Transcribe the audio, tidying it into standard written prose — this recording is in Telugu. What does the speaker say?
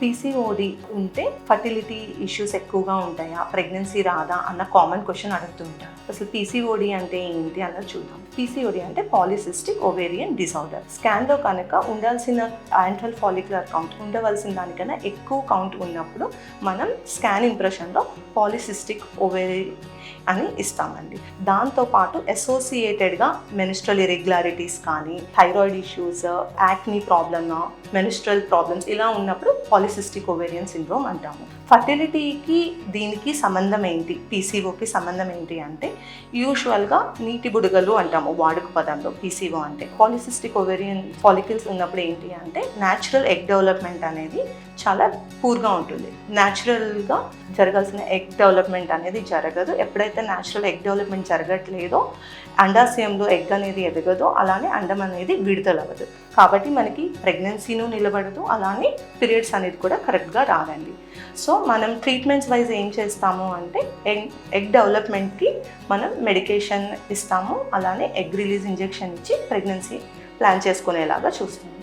పీసీఓడి ఉంటే ఫర్టిలిటీ ఇష్యూస్ ఎక్కువగా ఉంటాయా, ప్రెగ్నెన్సీ రాదా అన్న కామన్ క్వశ్చన్ అడుగుతుంటారు. అసలు పీసీఓడి అంటే ఏంటి అన్నది చూద్దాం. పీసీఓడి అంటే పాలిసిస్టిక్ ఓవేరియన్ డిసార్డర్. స్కాన్లో కనుక ఉండాల్సిన యాంట్రల్ ఫాలిక్యులర్ కౌంట్ ఉండవలసిన దానికన్నా ఎక్కువ కౌంట్ ఉన్నప్పుడు మనం స్కాన్ ఇంప్రెషన్లో పాలిసిస్టిక్ ఓవేరీ అని ఇస్తామండి. దాంతోపాటు అసోసియేటెడ్గా మెనిస్ట్రల్ ఇరెగ్యులారిటీస్ కానీ, thyroid issues, acne problem, menstrual problems ఇలా ఉన్నప్పుడు పాలిసిస్టిక్ ఓవేరియన్ సిండ్రోమ్ అంటాము. ఫర్టిలిటీకి దీనికి సంబంధం ఏంటి, పీసీఓకి సంబంధం ఏంటి అంటే యూజువల్గా నీటి బుడగలు అంటాము వాడుక పదంలో. పీసీఓ అంటే పాలిసిస్టిక్ ఓవేరియన్ ఫాలికల్స్ ఉన్నప్పుడు ఏంటి అంటే న్యాచురల్ ఎగ్ డెవలప్మెంట్ అనేది చాలా పూర్గా ఉంటుంది. న్యాచురల్గా జరగాల్సిన ఎగ్ డెవలప్మెంట్ అనేది జరగదు. ఎప్పుడైతే న్యాచురల్ ఎగ్ డెవలప్మెంట్ జరగట్లేదో అండాశయంలో ఎగ్ అనేది ఎదగదో అలానే అండం అనేది విడుదలవ్వదు. కాబట్టి మనకి ప్రెగ్నెన్సీను నిలబడదు, అలానే పీరియడ్స్ అనేది కూడా కరెక్ట్గా రాదండి. సో మనం ట్రీట్మెంట్స్ వైజ్ ఏం చేస్తాము అంటే ఎగ్ డెవలప్మెంట్కి మనం మెడికేషన్ ఇస్తాము, అలానే ఎగ్ రిలీజ్ ఇంజెక్షన్ ఇచ్చి ప్రెగ్నెన్సీ ప్లాన్ చేసుకునేలాగా చూస్తాము.